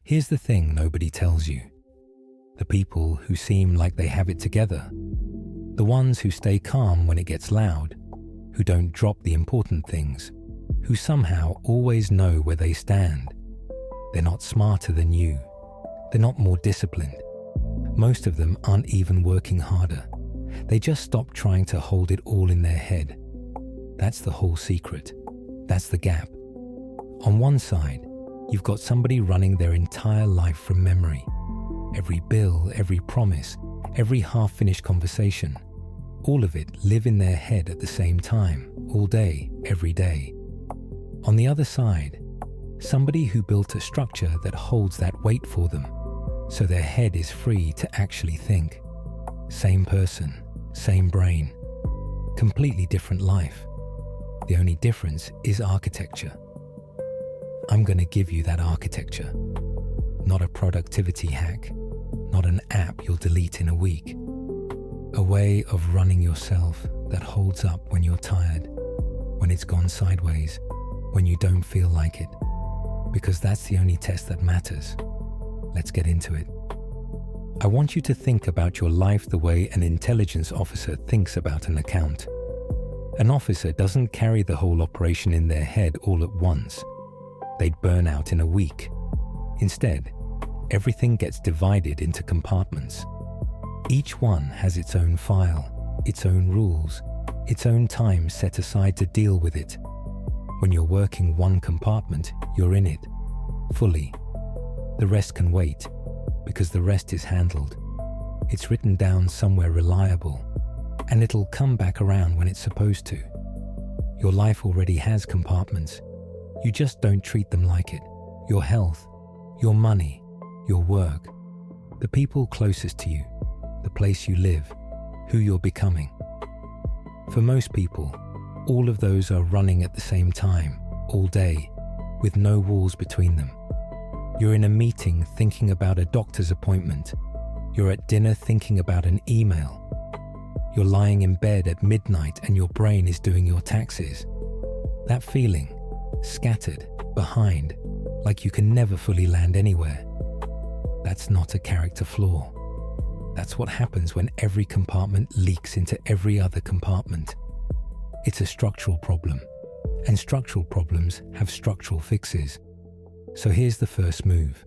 Here's the thing nobody tells you. The people who seem like they have it together, the ones who stay calm when it gets loud, who don't drop the important things, who somehow always know where they stand. They're not smarter than you. They're not more disciplined. Most of them aren't even working harder. They just stop trying to hold it all in their head. That's the whole secret. That's the gap. On one side, you've got somebody running their entire life from memory. Every bill, every promise, every half-finished conversation, all of it live in their head at the same time, all day, every day. On the other side, somebody who built a structure that holds that weight for them, so their head is free to actually think. Same person, same brain, completely different life. The only difference is architecture. I'm going to give you that architecture, not a productivity hack, not an app you'll delete in a week. A way of running yourself that holds up when you're tired, when it's gone sideways, when you don't feel like it, because that's the only test that matters. Let's get into it. I want you to think about your life the way an intelligence officer thinks about an account. An officer doesn't carry the whole operation in their head all at once. They'd burn out in a week. Instead, everything gets divided into compartments. Each one has its own file, its own rules, its own time set aside to deal with it. When you're working one compartment, you're in it, fully. The rest can wait, because the rest is handled. It's written down somewhere reliable, and it'll come back around when it's supposed to. Your life already has compartments. You just don't treat them like it. Your health, your money, your work, the people closest to you, the place you live, who you're becoming. For most people, all of those are running at the same time, all day, with no walls between them. You're in a meeting thinking about a doctor's appointment. You're at dinner thinking about an email. You're lying in bed at midnight and your brain is doing your taxes. That feeling, scattered, behind, like you can never fully land anywhere. That's not a character flaw. That's what happens when every compartment leaks into every other compartment. It's a structural problem, and structural problems have structural fixes. So here's the first move.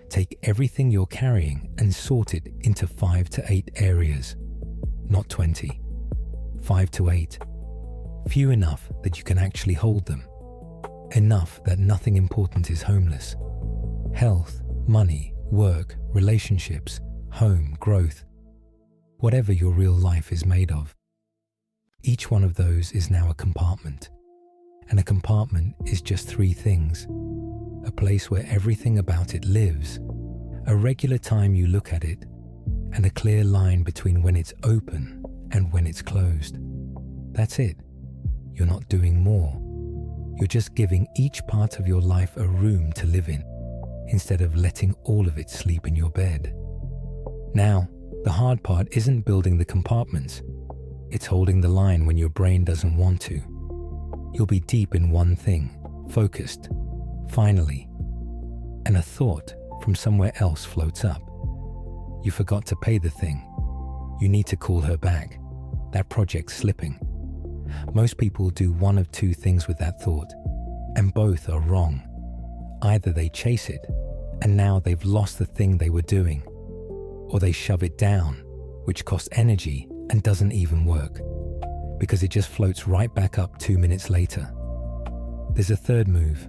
Take everything you're carrying and sort it into 5 to 8 areas, not 20. 5 to 8. Few enough that you can actually hold them. Enough that nothing important is homeless. Health, money, work, relationships, home, growth, whatever your real life is made of. Each one of those is now a compartment. And a compartment is just 3 things. A place where everything about it lives, a regular time you look at it, and a clear line between when it's open and when it's closed. That's it. You're not doing more. You're just giving each part of your life a room to live in, instead of letting all of it sleep in your bed. Now, the hard part isn't building the compartments. It's holding the line when your brain doesn't want to. You'll be deep in one thing, focused, finally, and a thought from somewhere else floats up. You forgot to pay the thing. You need to call her back. That project's slipping. Most people do one of 2 things with that thought, and both are wrong. Either they chase it, and now they've lost the thing they were doing, or they shove it down, which costs energy and doesn't even work, because it just floats right back up 2 minutes later. There's a third move,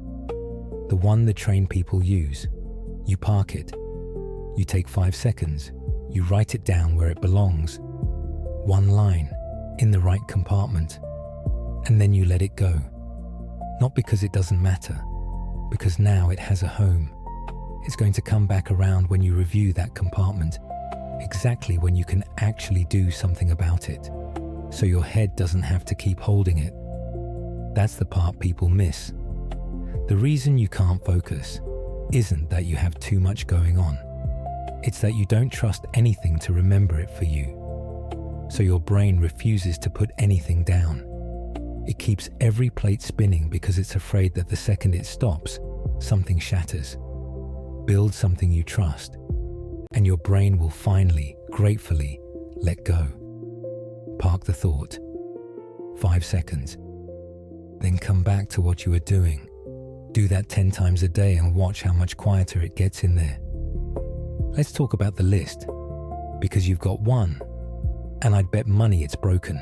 the one the trained people use. You park it. You take 5 seconds. You write it down where it belongs. One line, in the right compartment. And then you let it go. Not because it doesn't matter, because now it has a home. It's going to come back around when you review that compartment, exactly when you can actually do something about it, so your head doesn't have to keep holding it. That's the part people miss. The reason you can't focus isn't that you have too much going on. It's that you don't trust anything to remember it for you. So your brain refuses to put anything down. It keeps every plate spinning because it's afraid that the second it stops, something shatters. build something you trust, and your brain will finally, gratefully, let go. Park the thought. 5 seconds. Then come back to what you were doing. Do that 10 times a day and watch how much quieter it gets in there. Let's talk about the list, because you've got one, and I'd bet money it's broken.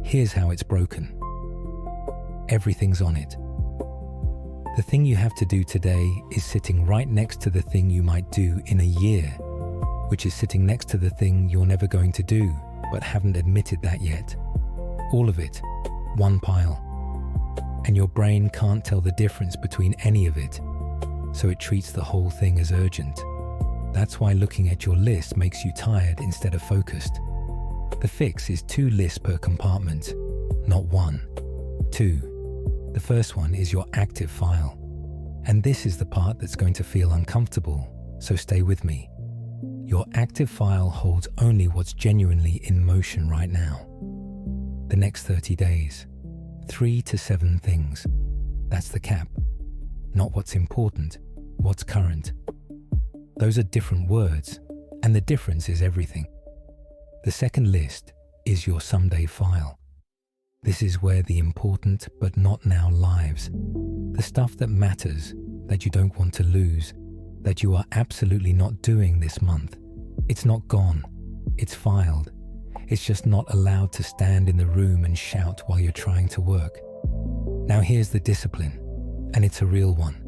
Here's how it's broken. Everything's on it. The thing you have to do today is sitting right next to the thing you might do in a year, which is sitting next to the thing you're never going to do, but haven't admitted that yet. All of it, one pile. And your brain can't tell the difference between any of it, so it treats the whole thing as urgent. That's why looking at your list makes you tired instead of focused. The fix is 2 lists per compartment, not 1. 2. The first one is your active file. And this is the part that's going to feel uncomfortable, so stay with me. Your active file holds only what's genuinely in motion right now. The next 30 days. 3 to 7 things. That's the cap. Not what's important, what's current. Those are different words, and the difference is everything. The second list is your someday file. This is where the important but not now lives. The stuff that matters, that you don't want to lose, that you are absolutely not doing this month. It's not gone. It's filed. It's just not allowed to stand in the room and shout while you're trying to work. Now here's the discipline, and it's a real one.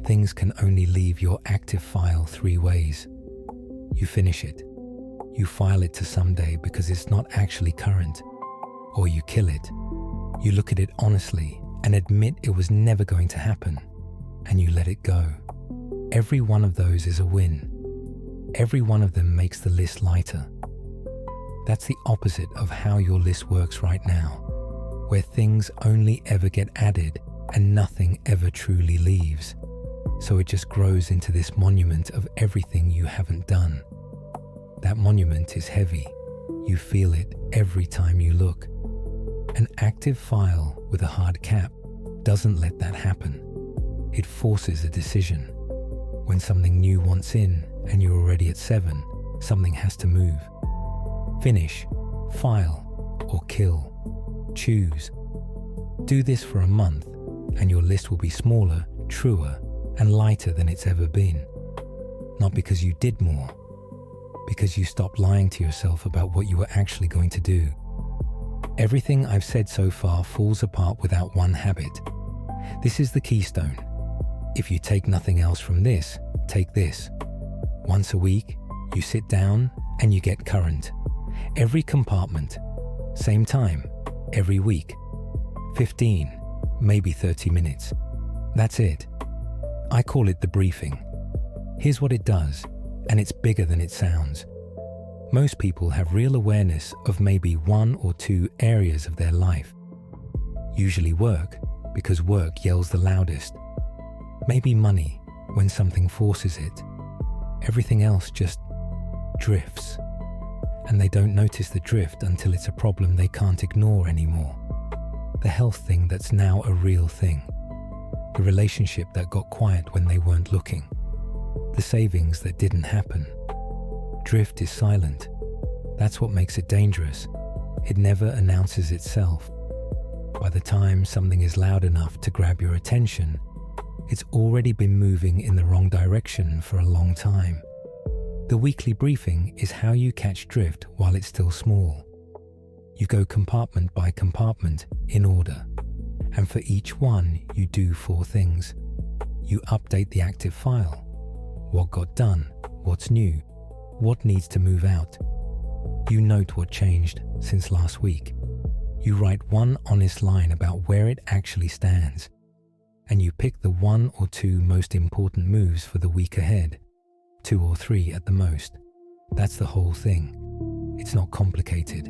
Things can only leave your active file 3 ways. You finish it. You file it to someday because it's not actually current. Or you kill it. You look at it honestly and admit it was never going to happen. And you let it go. Every one of those is a win. Every one of them makes the list lighter. That's the opposite of how your list works right now, where things only ever get added and nothing ever truly leaves. So it just grows into this monument of everything you haven't done. That monument is heavy. You feel it every time you look. An active file with a hard cap doesn't let that happen. It forces a decision. When something new wants in and you're already at 7, something has to move. Finish, file, or kill. Choose. Do this for a month and your list will be smaller, truer, and lighter than it's ever been. Not because you did more, because you stopped lying to yourself about what you were actually going to do. Everything I've said so far falls apart without one habit. This is the keystone. If you take nothing else from this, take this. Once a week, you sit down and you get current. Every compartment, same time, every week. 15, maybe 30 minutes. That's it. I call it the briefing. Here's what it does, and it's bigger than it sounds. Most people have real awareness of maybe 1 or 2 areas of their life. Usually work, because work yells the loudest. Maybe money, when something forces it. Everything else just drifts. And they don't notice the drift until it's a problem they can't ignore anymore. The health thing that's now a real thing. The relationship that got quiet when they weren't looking. The savings that didn't happen. Drift is silent. That's what makes it dangerous. It never announces itself. By the time something is loud enough to grab your attention, it's already been moving in the wrong direction for a long time. The weekly briefing is how you catch drift while it's still small. You go compartment by compartment in order, and for each one you do 4 things. You update the active file. What got done, what's new, what needs to move out. You note what changed since last week. You write one honest line about where it actually stands, and you pick the 1 or 2 most important moves for the week ahead, 2 or 3 at the most. That's the whole thing. It's not complicated.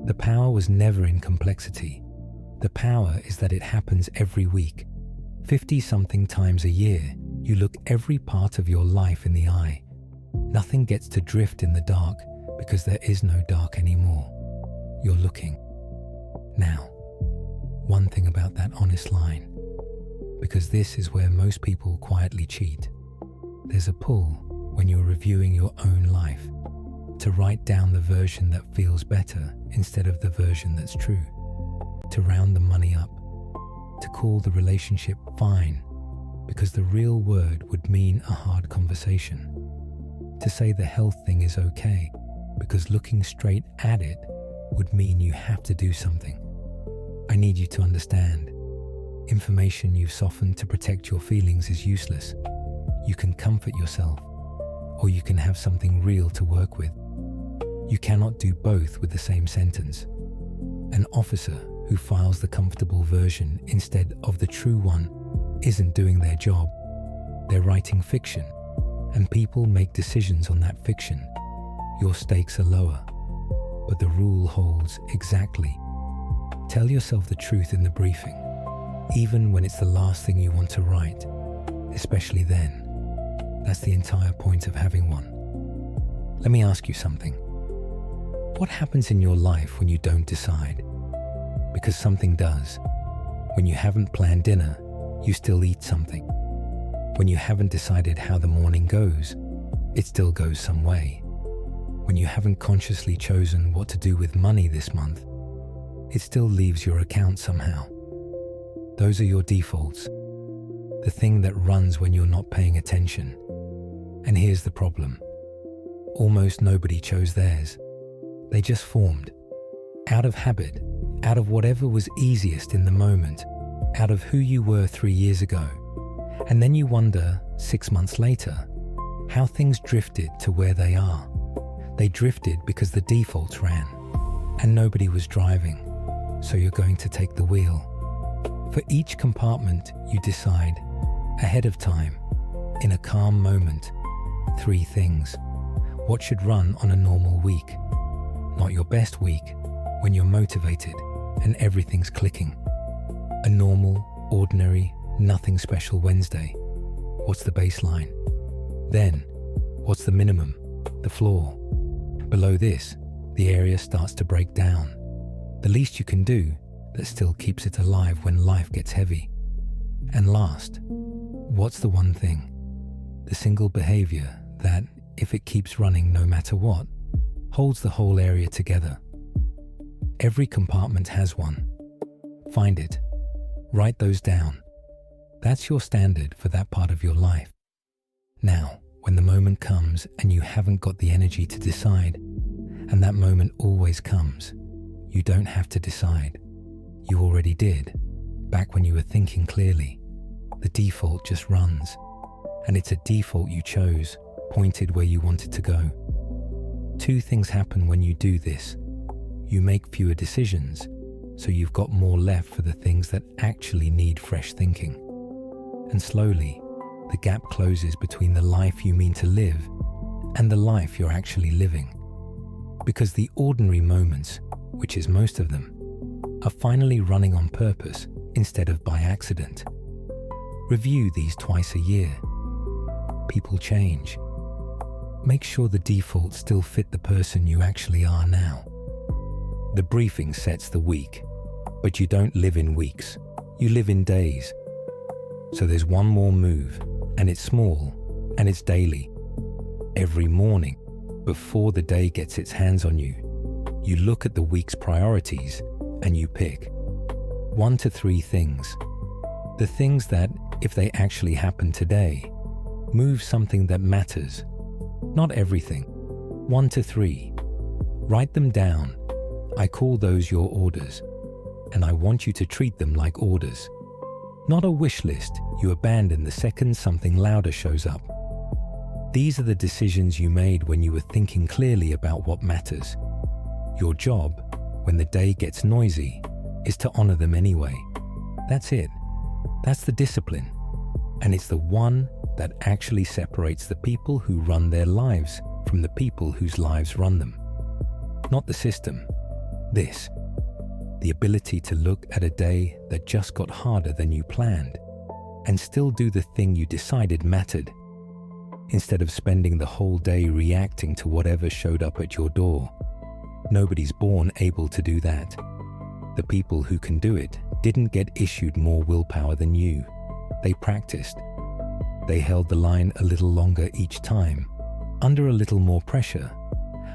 The power was never in complexity. The power is that it happens every week. 50-something times a year, you look every part of your life in the eye. Nothing gets to drift in the dark because there is no dark anymore. You're looking. Now, one thing about that honest line, because this is where most people quietly cheat. There's a pull when you're reviewing your own life to write down the version that feels better instead of the version that's true, to round the money up, to call the relationship fine because the real word would mean a hard conversation, to say the health thing is okay because looking straight at it would mean you have to do something. I need you to understand. Information you've softened to protect your feelings is useless. You can comfort yourself, or you can have something real to work with. You cannot do both with the same sentence. An officer who files the comfortable version instead of the true one isn't doing their job. They're writing fiction, and people make decisions on that fiction. Your stakes are lower, but the rule holds exactly. Tell yourself the truth in the briefing, even when it's the last thing you want to write, especially then. That's the entire point of having one. Let me ask you something. What happens in your life when you don't decide? Because something does. When you haven't planned dinner, you still eat something. When you haven't decided how the morning goes, it still goes some way. When you haven't consciously chosen what to do with money this month, it still leaves your account somehow. Those are your defaults, the thing that runs when you're not paying attention. And here's the problem. Almost nobody chose theirs. They just formed. Out of habit, out of whatever was easiest in the moment, out of who you were 3 years ago. And then you wonder, 6 months later, how things drifted to where they are. They drifted because the defaults ran, and nobody was driving, so you're going to take the wheel. For each compartment, you decide, ahead of time, in a calm moment, 3 things. What should run on a normal week? Not your best week, when you're motivated and everything's clicking. A normal, ordinary, nothing special Wednesday. What's the baseline? Then, what's the minimum, the floor? Below this, the area starts to break down. The least you can do that still keeps it alive when life gets heavy. And last, what's the one thing? The single behavior that, if it keeps running no matter what, holds the whole area together. Every compartment has one. Find it. Write those down. That's your standard for that part of your life. Now, when the moment comes and you haven't got the energy to decide, and that moment always comes, you don't have to decide. You already did, back when you were thinking clearly. The default just runs, and it's a default you chose, pointed where you wanted to go. 2 things happen when you do this. You make fewer decisions, so you've got more left for the things that actually need fresh thinking. And slowly, the gap closes between the life you mean to live and the life you're actually living. Because the ordinary moments, which is most of them, are finally running on purpose instead of by accident. Review these twice a year. People change. Make sure the defaults still fit the person you actually are now. The briefing sets the week, but you don't live in weeks. You live in days. So there's one more move, and it's small, and it's daily. Every morning, before the day gets its hands on you, you look at the week's priorities and you pick 1 to 3 things. The things that, if they actually happen today, move something that matters. Not everything. 1 to 3. Write them down. I call those your orders, and I want you to treat them like orders. Not a wish list you abandon the second something louder shows up. These are the decisions you made when you were thinking clearly about what matters. Your job, when the day gets noisy, is to honor them anyway. That's it. That's the discipline. And it's the one that actually separates the people who run their lives from the people whose lives run them. Not the system. This. The ability to look at a day that just got harder than you planned and still do the thing you decided mattered, instead of spending the whole day reacting to whatever showed up at your door. Nobody's born able to do that. The people who can do it didn't get issued more willpower than you. They practiced. They held the line a little longer each time, under a little more pressure,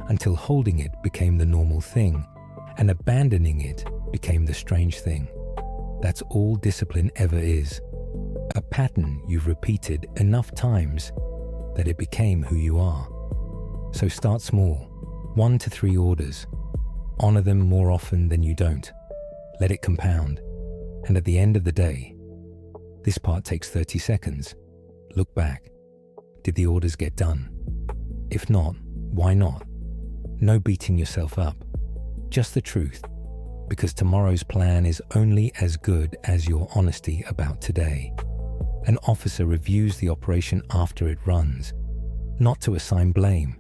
until holding it became the normal thing, and abandoning it became the strange thing. That's all discipline ever is. A pattern you've repeated enough times that it became who you are. So start small, 1 to 3 orders. Honor them more often than you don't. Let it compound. And at the end of the day, this part takes 30 seconds. Look back. Did the orders get done? If not, why not? No beating yourself up. Just the truth. Because tomorrow's plan is only as good as your honesty about today. An officer reviews the operation after it runs, not to assign blame,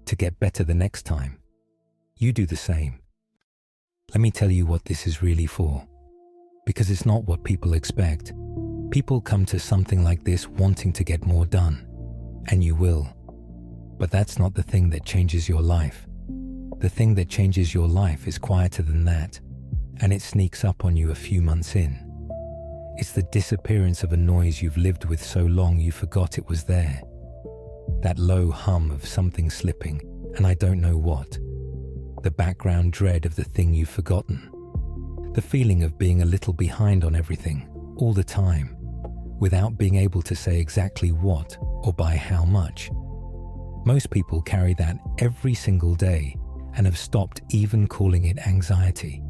to get better the next time. You do the same. Let me tell you what this is really for. Because it's not what people expect. People come to something like this wanting to get more done, and you will. But that's not the thing that changes your life. The thing that changes your life is quieter than that, and it sneaks up on you a few months in. It's the disappearance of a noise you've lived with so long you forgot it was there. That low hum of something slipping, and I don't know what. The background dread of the thing you've forgotten. The feeling of being a little behind on everything, all the time, without being able to say exactly what or by how much. Most people carry that every single day and have stopped even calling it anxiety.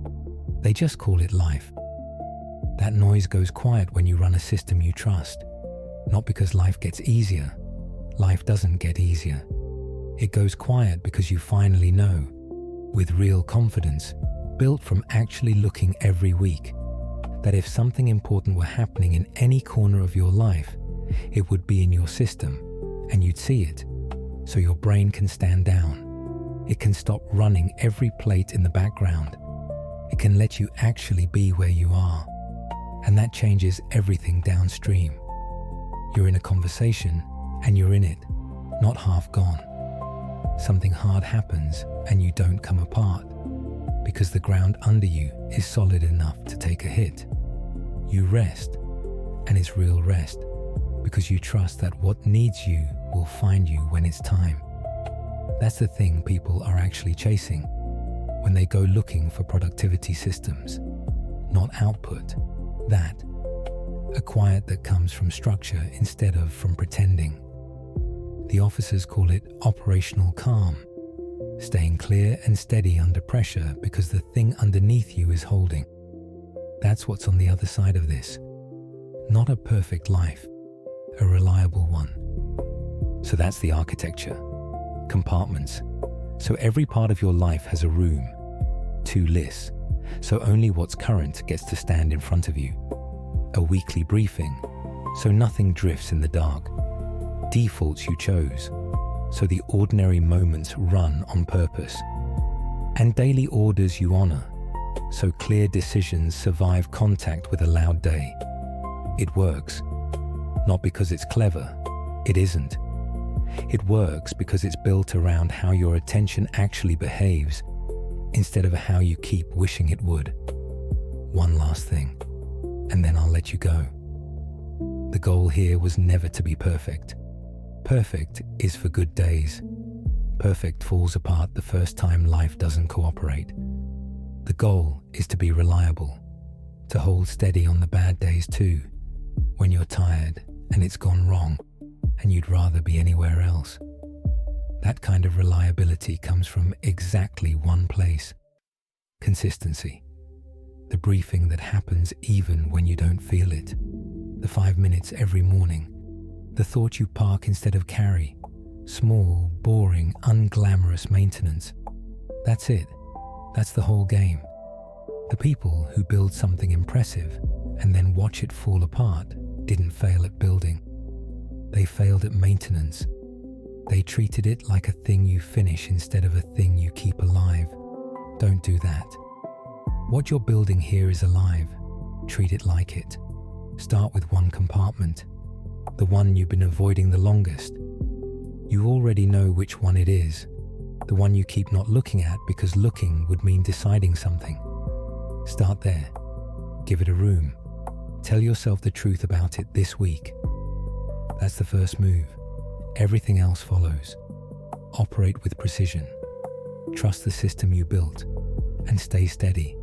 They just call it life. That noise goes quiet when you run a system you trust. Not because life gets easier. Life doesn't get easier. It goes quiet because you finally know, with real confidence, built from actually looking every week, that if something important were happening in any corner of your life, it would be in your system, and you'd see it, so your brain can stand down. It can stop running every plate in the background. It can let you actually be where you are, and that changes everything downstream. You're in a conversation, and you're in it, not half gone. Something hard happens, and you don't come apart, because the ground under you is solid enough to take a hit. You rest, and it's real rest, because you trust that what needs you will find you when it's time. That's the thing people are actually chasing when they go looking for productivity systems, not output. That, a quiet that comes from structure instead of from pretending. The officers call it operational calm, staying clear and steady under pressure because the thing underneath you is holding. That's what's on the other side of this. Not a perfect life, a reliable one. So that's the architecture. Compartments. So every part of your life has a room. 2 lists. So only what's current gets to stand in front of you. A weekly briefing. So nothing drifts in the dark. Defaults you chose. So the ordinary moments run on purpose. And daily orders you honor. So clear decisions survive contact with a loud day. It works. Not because it's clever. It isn't. It works because it's built around how your attention actually behaves instead of how you keep wishing it would. One last thing, and then I'll let you go. The goal here was never to be perfect. Perfect is for good days. Perfect falls apart the first time life doesn't cooperate. The goal is to be reliable, to hold steady on the bad days too, when you're tired and it's gone wrong and you'd rather be anywhere else. That kind of reliability comes from exactly one place: consistency. The briefing that happens even when you don't feel it. The 5 minutes every morning. The thought you park instead of carry. Small, boring, unglamorous maintenance. That's it. That's the whole game. The people who build something impressive and then watch it fall apart didn't fail at building. They failed at maintenance. They treated it like a thing you finish instead of a thing you keep alive. Don't do that. What you're building here is alive. Treat it like it. Start with one compartment, the one you've been avoiding the longest. You already know which one it is, the one you keep not looking at because looking would mean deciding something. Start there. Give it a room. Tell yourself the truth about it this week. That's the first move. Everything else follows. Operate with precision. Trust the system you built and stay steady,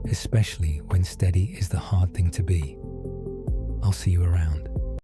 especially when steady is the hard thing to be. I'll see you around.